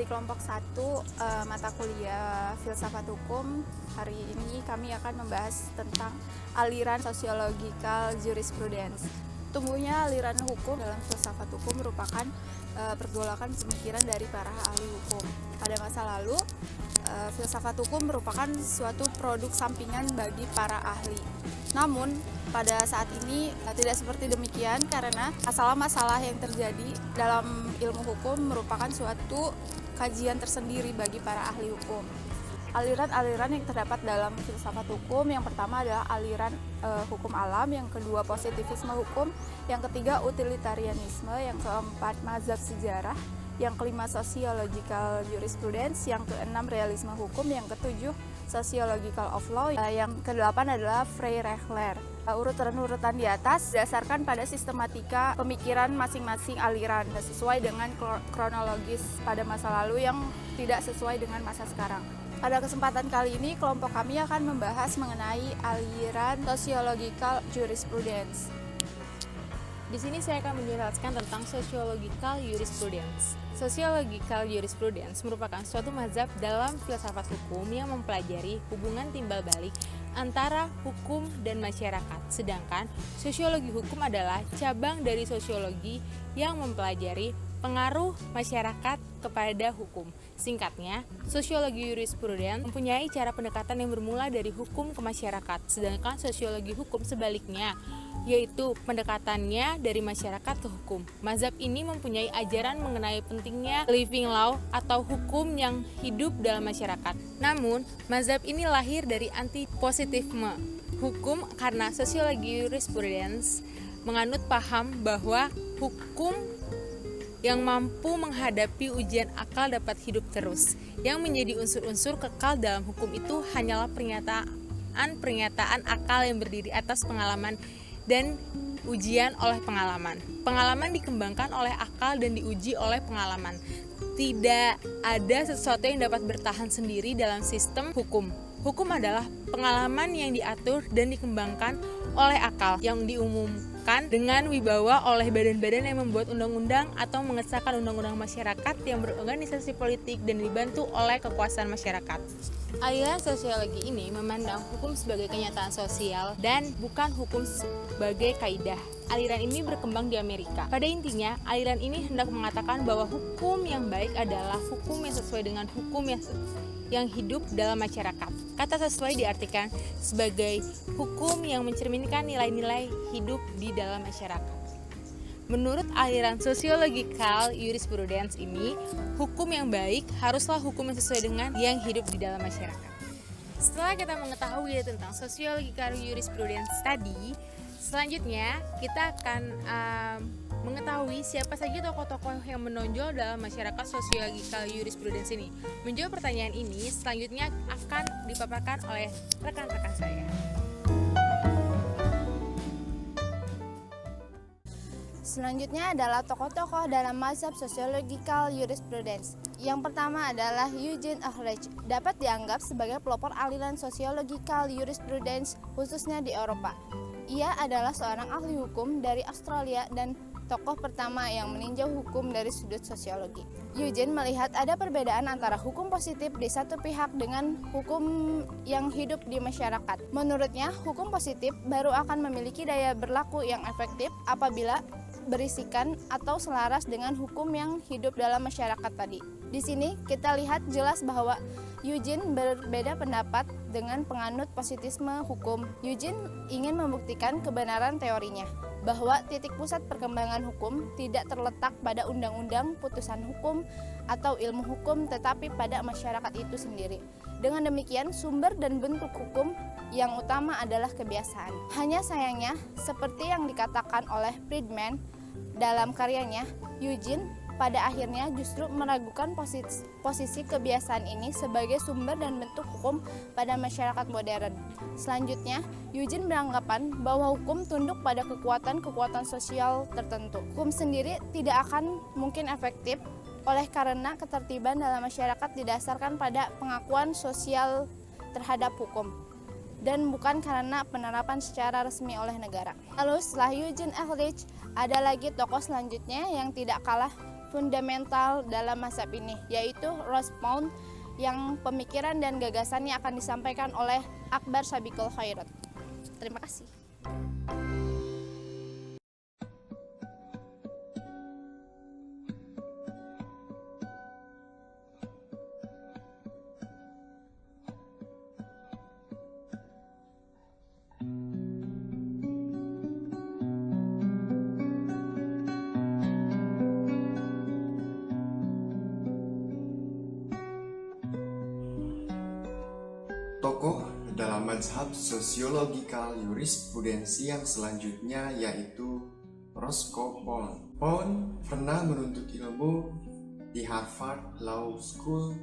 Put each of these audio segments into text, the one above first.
dari kelompok 1 mata kuliah Filsafat Hukum. Hari ini kami akan membahas tentang aliran Sociological Jurisprudence. Tumbuhnya aliran hukum dalam filsafat hukum merupakan pergolakan pemikiran dari para ahli hukum. Pada masa lalu, filsafat hukum merupakan suatu produk sampingan bagi para ahli. Namun, pada saat ini tidak seperti demikian karena masalah-masalah yang terjadi dalam ilmu hukum merupakan suatu kajian tersendiri bagi para ahli hukum. Aliran-aliran yang terdapat dalam filsafat hukum, yang pertama adalah aliran hukum alam, yang kedua positivisme hukum, yang ketiga utilitarianisme, yang keempat mazhab sejarah, yang kelima sociological jurisprudence, yang keenam realisme hukum, yang ketujuh sociological of law, yang kedelapan adalah Freyrechtler. Urutan-urutan di atas berdasarkan pada sistematika pemikiran masing-masing aliran sesuai dengan kronologis pada masa lalu yang tidak sesuai dengan masa sekarang. Pada kesempatan kali ini, kelompok kami akan membahas mengenai aliran sociological jurisprudence. Di sini saya akan menjelaskan tentang sociological jurisprudence. Sociological jurisprudence merupakan suatu mazhab dalam filsafat hukum yang mempelajari hubungan timbal balik antara hukum dan masyarakat. Sedangkan sosiologi hukum adalah cabang dari sosiologi yang mempelajari pengaruh masyarakat kepada hukum. Singkatnya, sosiologi jurisprudence mempunyai cara pendekatan yang bermula dari hukum ke masyarakat, sedangkan sosiologi hukum sebaliknya, yaitu pendekatannya dari masyarakat ke hukum. Mazhab ini mempunyai ajaran mengenai pentingnya living law atau hukum yang hidup dalam masyarakat. Namun, mazhab ini lahir dari anti-positivisme hukum karena sosiologi jurisprudence menganut paham bahwa hukum yang mampu menghadapi ujian akal dapat hidup terus. Yang menjadi unsur-unsur kekal dalam hukum itu hanyalah pernyataan akal yang berdiri atas pengalaman dan ujian oleh pengalaman. Pengalaman dikembangkan oleh akal dan diuji oleh pengalaman. Tidak ada sesuatu yang dapat bertahan sendiri dalam sistem hukum. Hukum adalah pengalaman yang diatur dan dikembangkan oleh akal yang diumumkan dengan wibawa oleh badan-badan yang membuat undang-undang atau mengesahkan undang-undang masyarakat yang berorganisasi politik dan dibantu oleh kekuasaan masyarakat. Aliran sosiologi ini memandang hukum sebagai kenyataan sosial dan bukan hukum sebagai kaidah. Aliran ini berkembang di Amerika. Pada intinya, aliran ini hendak mengatakan bahwa hukum yang baik adalah hukum yang sesuai dengan hukum yang hidup dalam masyarakat. Kata sesuai diartikan sebagai hukum yang mencerminkan nilai-nilai hidup di dalam masyarakat. Menurut aliran sociological jurisprudence ini, hukum yang baik haruslah hukum yang sesuai dengan yang hidup di dalam masyarakat. Setelah kita mengetahui tentang sociological jurisprudence tadi, selanjutnya kita akan mengetahui siapa saja tokoh-tokoh yang menonjol dalam masyarakat sociological jurisprudence ini. Menjawab pertanyaan ini selanjutnya akan dipaparkan oleh rekan-rekan saya. Selanjutnya adalah tokoh-tokoh dalam mazhab sociological jurisprudence. Yang pertama adalah Eugene Ahlrich, dapat dianggap sebagai pelopor aliran sociological jurisprudence khususnya di Eropa. Ia adalah seorang ahli hukum dari Australia dan tokoh pertama yang meninjau hukum dari sudut sosiologi. Eugene melihat ada perbedaan antara hukum positif di satu pihak dengan hukum yang hidup di masyarakat. Menurutnya, hukum positif baru akan memiliki daya berlaku yang efektif apabila berisikan atau selaras dengan hukum yang hidup dalam masyarakat tadi. Di sini kita lihat jelas bahwa Eugene berbeda pendapat dengan penganut positisme hukum. Eugene ingin membuktikan kebenaran teorinya, bahwa titik pusat perkembangan hukum tidak terletak pada undang-undang, putusan hukum, atau ilmu hukum, tetapi pada masyarakat itu sendiri. Dengan demikian, sumber dan bentuk hukum yang utama adalah kebiasaan. Hanya sayangnya, seperti yang dikatakan oleh Friedman dalam karyanya, Eugene pada akhirnya justru meragukan posisi kebiasaan ini sebagai sumber dan bentuk hukum pada masyarakat modern. Selanjutnya, Eugene beranggapan bahwa hukum tunduk pada kekuatan-kekuatan sosial tertentu. Hukum sendiri tidak akan mungkin efektif oleh karena ketertiban dalam masyarakat didasarkan pada pengakuan sosial terhadap hukum dan bukan karena penerapan secara resmi oleh negara. Lalu setelah Eugene Ahlrich, ada lagi tokoh selanjutnya yang tidak kalah fundamental dalam mazhab ini, yaitu Rospound, yang pemikiran dan gagasannya akan disampaikan oleh Akbar Sabiqul Khairat. Terima kasih. Tokoh dalam mazhab sosiologikal jurisprudensi yang selanjutnya yaitu Roscoe Pound. Pound pernah menuntut ilmu di Harvard Law School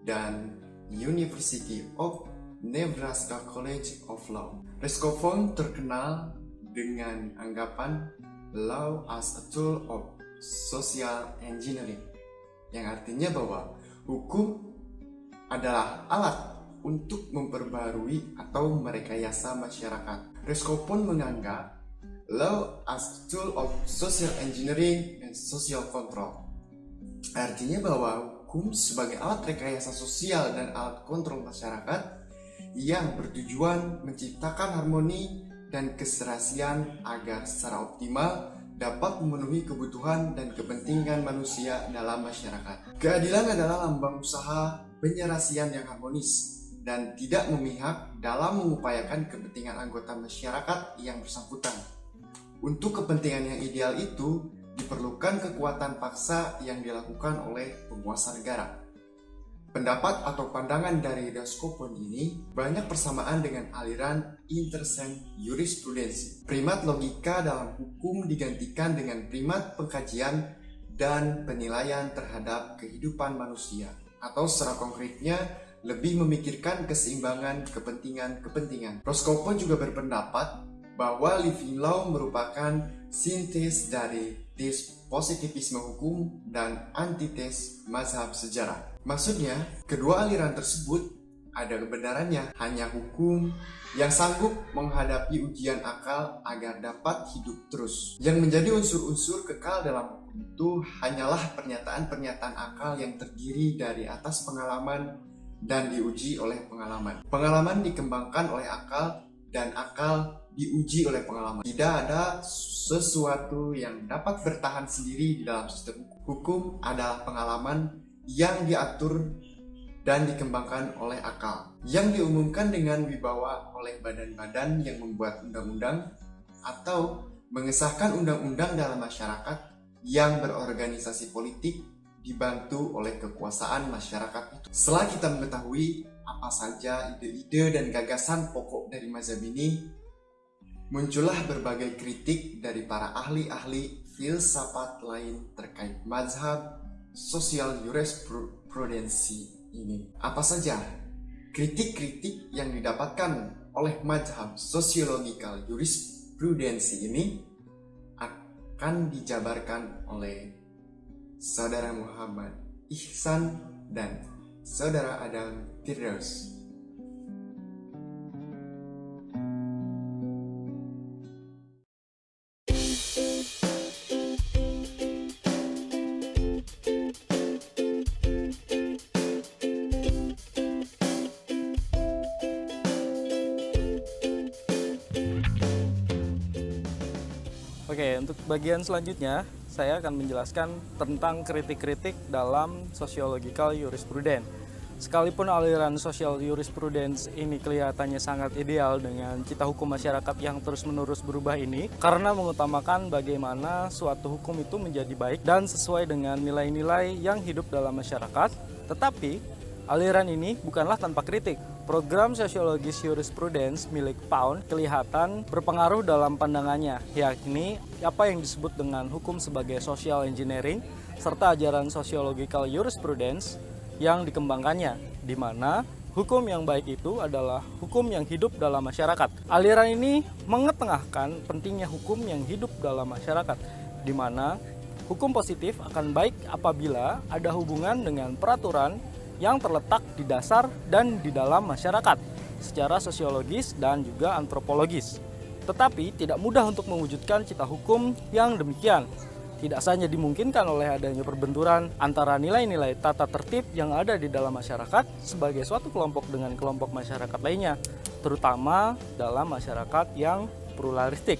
dan University of Nebraska College of Law. Roscoe Pound terkenal dengan anggapan law as a tool of social engineering, yang artinya bahwa hukum adalah alat untuk memperbarui atau merekayasa masyarakat. Roscoe pun menganggap law as tool of social engineering and social control. Artinya bahwa hukum sebagai alat rekayasa sosial dan alat kontrol masyarakat yang bertujuan menciptakan harmoni dan keserasian agar secara optimal dapat memenuhi kebutuhan dan kepentingan manusia dalam masyarakat. Keadilan adalah lambang usaha penyerasian yang harmonis dan tidak memihak dalam mengupayakan kepentingan anggota masyarakat yang bersangkutan. Untuk kepentingan yang ideal itu, diperlukan kekuatan paksa yang dilakukan oleh penguasa negara. Pendapat atau pandangan dari Roscoe Pound ini banyak persamaan dengan aliran interest jurisprudensi. Primat logika dalam hukum digantikan dengan primat pengkajian dan penilaian terhadap kehidupan manusia. Atau secara konkretnya, lebih memikirkan keseimbangan kepentingan-kepentingan. Roscoe Pound juga berpendapat bahwa living law merupakan sintes dari tes positivisme hukum dan antites mazhab sejarah. Maksudnya, kedua aliran tersebut ada kebenarannya, hanya hukum yang sanggup menghadapi ujian akal agar dapat hidup terus. Yang menjadi unsur-unsur kekal dalam hukum itu hanyalah pernyataan-pernyataan akal yang terdiri dari atas pengalaman dan diuji oleh pengalaman. Pengalaman dikembangkan oleh akal dan akal diuji oleh pengalaman. Tidak ada sesuatu yang dapat bertahan sendiri di dalam sistem hukum. Hukum adalah pengalaman yang diatur dan dikembangkan oleh akal, yang diumumkan dengan wibawa oleh badan-badan yang membuat undang-undang atau mengesahkan undang-undang dalam masyarakat yang berorganisasi politik dibantu oleh kekuasaan masyarakat itu. Setelah kita mengetahui apa saja ide-ide dan gagasan pokok dari mazhab ini, muncullah berbagai kritik dari para ahli-ahli filsafat lain terkait mazhab sosial jurisprudensi ini. Apa saja kritik-kritik yang didapatkan oleh mazhab sosiologikal jurisprudensi ini akan dijabarkan oleh Saudara Muhammad Ihsan dan Saudara Adam Firdaus. Oke, untuk bagian selanjutnya saya akan menjelaskan tentang kritik-kritik dalam sociological jurisprudence. Sekalipun aliran social jurisprudence ini kelihatannya sangat ideal dengan cita hukum masyarakat yang terus-menerus berubah ini, karena mengutamakan bagaimana suatu hukum itu menjadi baik dan sesuai dengan nilai-nilai yang hidup dalam masyarakat, tetapi aliran ini bukanlah tanpa kritik. Program sosiologis jurisprudence milik Pound kelihatan berpengaruh dalam pandangannya, yakni apa yang disebut dengan hukum sebagai social engineering, serta ajaran sociological jurisprudence yang dikembangkannya, di mana hukum yang baik itu adalah hukum yang hidup dalam masyarakat. Aliran ini mengetengahkan pentingnya hukum yang hidup dalam masyarakat, di mana hukum positif akan baik apabila ada hubungan dengan peraturan yang terletak di dasar dan di dalam masyarakat secara sosiologis dan juga antropologis. Tetapi tidak mudah untuk mewujudkan cita hukum yang demikian. tidak saja dimungkinkan oleh adanya perbenturan antara nilai-nilai tata tertib yang ada di dalam masyarakat sebagai suatu kelompok dengan kelompok masyarakat lainnya, terutama dalam masyarakat yang pluralistik.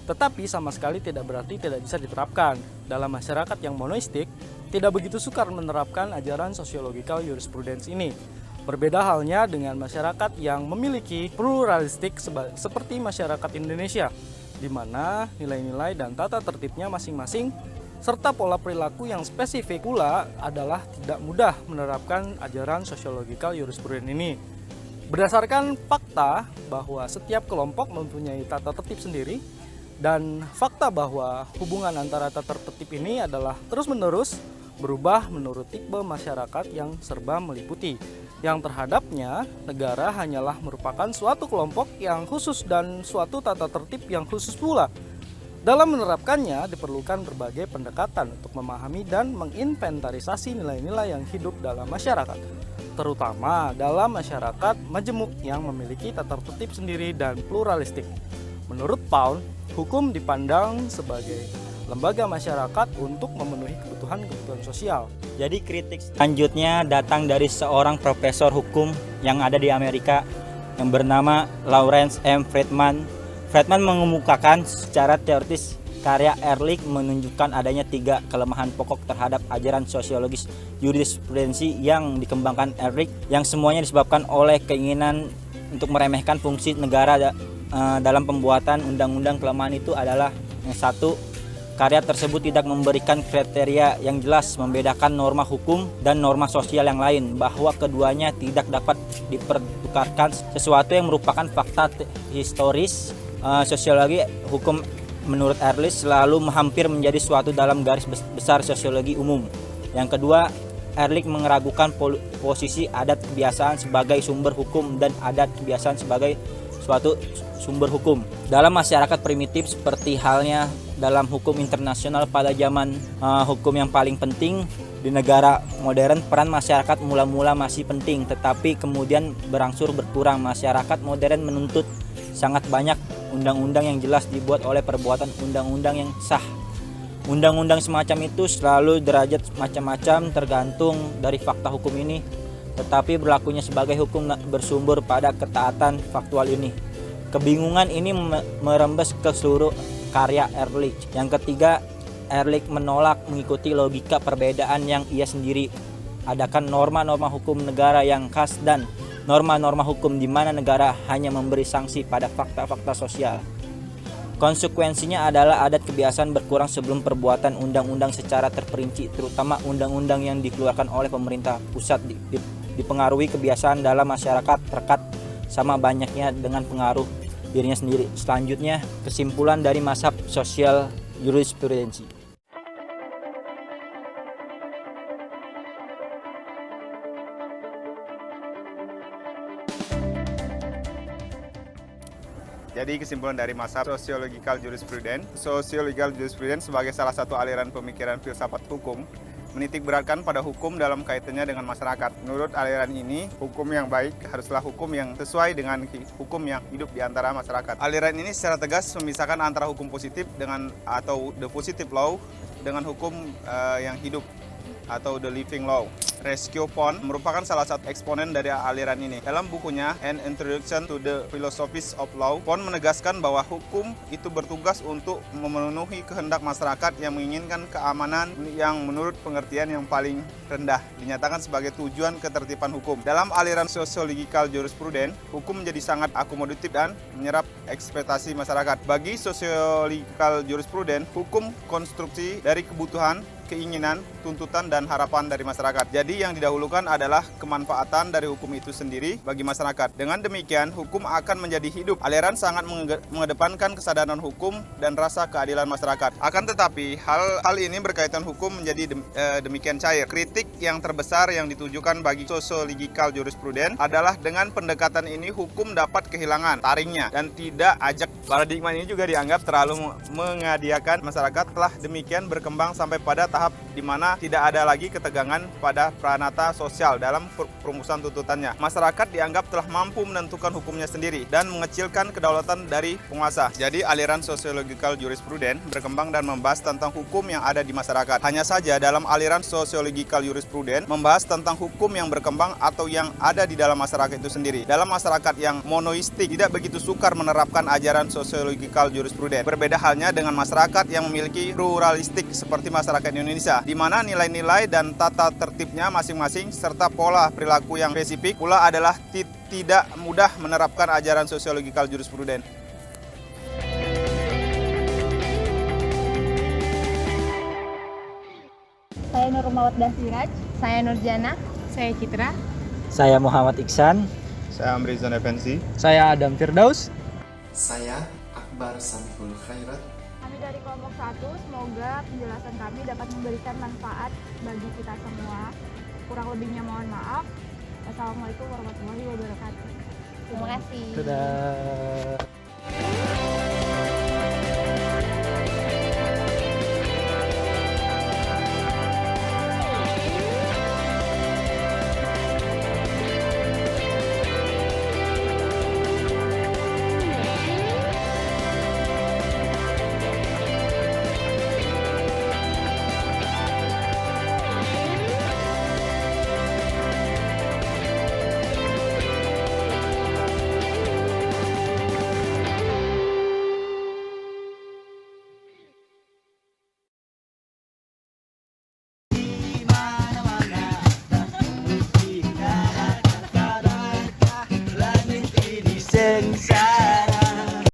Tetapi sama sekali tidak berarti tidak bisa diterapkan. Dalam masyarakat yang monoistik, tidak begitu sukar menerapkan ajaran sosiologikal jurisprudence ini. Berbeda halnya dengan masyarakat yang memiliki pluralistik seperti masyarakat Indonesia, di mana nilai-nilai dan tata tertibnya masing-masing serta pola perilaku yang spesifik pula adalah tidak mudah menerapkan ajaran sosiologikal jurisprudence ini. Berdasarkan fakta bahwa setiap kelompok mempunyai tata tertib sendiri dan fakta bahwa hubungan antara tata tertib ini adalah terus-menerus berubah menurut tipe masyarakat yang serba meliputi, yang terhadapnya negara hanyalah merupakan suatu kelompok yang khusus dan suatu tata tertib yang khusus pula. Dalam menerapkannya diperlukan berbagai pendekatan untuk memahami dan menginventarisasi nilai-nilai yang hidup dalam masyarakat, terutama dalam masyarakat majemuk yang memiliki tata tertib sendiri dan pluralistik. Menurut Paul, hukum dipandang sebagai lembaga masyarakat untuk memenuhi kebutuhan sosial. Jadi kritik selanjutnya datang dari seorang profesor hukum yang ada di Amerika yang bernama Lawrence M. Friedman. Friedman mengemukakan secara teoritis karya Ehrlich menunjukkan adanya 3 kelemahan pokok terhadap ajaran sosiologis jurisprudensi yang dikembangkan Ehrlich, yang semuanya disebabkan oleh keinginan untuk meremehkan fungsi negara dalam pembuatan undang-undang. Kelemahan itu adalah yang satu, karya tersebut tidak memberikan kriteria yang jelas membedakan norma hukum dan norma sosial yang lain, bahwa keduanya tidak dapat dipertukarkan, sesuatu yang merupakan fakta historis. Sosiologi hukum menurut Ehrlich selalu hampir menjadi suatu dalam garis besar sosiologi umum. Yang kedua, Ehrlich meragukan posisi adat kebiasaan sebagai sumber hukum dan adat kebiasaan sebagai suatu sumber hukum. Dalam masyarakat primitif seperti halnya dalam hukum internasional pada zaman hukum yang paling penting, di negara modern peran masyarakat mula-mula masih penting, tetapi kemudian berangsur berkurang. Masyarakat modern menuntut sangat banyak undang-undang yang jelas dibuat oleh perbuatan undang-undang yang sah. Undang-undang semacam itu selalu derajat macam-macam tergantung dari fakta hukum ini, tetapi berlakunya sebagai hukum bersumber pada ketaatan faktual ini. Kebingungan ini merembes ke seluruh karya Ehrlich. Yang ketiga, Ehrlich menolak mengikuti logika perbedaan yang ia sendiri adakan norma-norma hukum negara yang khas dan norma-norma hukum di mana negara hanya memberi sanksi pada fakta-fakta sosial. Konsekuensinya adalah adat kebiasaan berkurang sebelum perbuatan undang-undang secara terperinci, terutama undang-undang yang dikeluarkan oleh pemerintah pusat dipengaruhi kebiasaan dalam masyarakat terkait sama banyaknya dengan pengaruh dirinya sendiri. Selanjutnya, kesimpulan dari mazhab sosial jurisprudensi. Jadi kesimpulan dari mazhab Sociological Jurisprudence, Sociological Jurisprudence sebagai salah satu aliran pemikiran filsafat hukum menitikberatkan pada hukum dalam kaitannya dengan masyarakat. Menurut aliran ini, hukum yang baik haruslah hukum yang sesuai dengan hukum yang hidup di antara masyarakat. Aliran ini secara tegas memisahkan antara hukum positif dengan atau the positive law dengan hukum yang hidup atau the living law. Rescue Pond merupakan salah satu eksponen dari aliran ini. Dalam bukunya An Introduction to the Philosophies of Law, Pond menegaskan bahwa hukum itu bertugas untuk memenuhi kehendak masyarakat yang menginginkan keamanan yang menurut pengertian yang paling rendah dinyatakan sebagai tujuan ketertiban hukum. Dalam aliran Sociological Jurisprudence, hukum menjadi sangat akomodatif dan menyerap ekspektasi masyarakat. Bagi Sociological Jurisprudence, hukum konstruksi dari kebutuhan, keinginan, tuntutan, dan harapan dari masyarakat. Jadi yang didahulukan adalah kemanfaatan dari hukum itu sendiri bagi masyarakat. Dengan demikian, hukum akan menjadi hidup. Aliran sangat mengedepankan kesadaran hukum dan rasa keadilan masyarakat. Akan tetapi, hal ini berkaitan hukum menjadi demikian cair. Kritik yang terbesar yang ditujukan bagi Sociological Jurisprudence adalah dengan pendekatan ini hukum dapat kehilangan taringnya dan tidak ajak. Paradigma ini juga dianggap terlalu mengadiakan masyarakat, telah demikian berkembang sampai pada tahap di mana tidak ada lagi ketegangan pada pranata sosial dalam perumusan tuntutannya. Masyarakat dianggap telah mampu menentukan hukumnya sendiri dan mengecilkan kedaulatan dari penguasa. Jadi aliran Sociological Jurisprudence berkembang dan membahas tentang hukum yang ada di masyarakat. Hanya saja dalam aliran Sociological Jurisprudence membahas tentang hukum yang berkembang atau yang ada di dalam masyarakat itu sendiri. Dalam masyarakat yang monoistik tidak begitu sukar menerapkan ajaran Sociological Jurisprudence. Berbeda halnya dengan masyarakat yang memiliki pluralistik seperti masyarakat Indonesia, di mana nilai-nilai dan tata tertibnya masing-masing serta pola perilaku yang spesifik pula adalah tidak mudah menerapkan ajaran Sociological Jurisprudence. Saya Nurmawat Dasiraj. Saya Nurjana. Saya Citra. Saya Muhammad Iksan. Saya Amrizan Effendi. Saya Adam Firdaus. Saya Akbar Samiful Khairat. Kami dari kelompok 1, semoga penjelasan kami dapat memberikan manfaat bagi kita semua. Kurang lebihnya mohon maaf. Wassalamualaikum warahmatullahi wabarakatuh. Terima kasih. Dadah.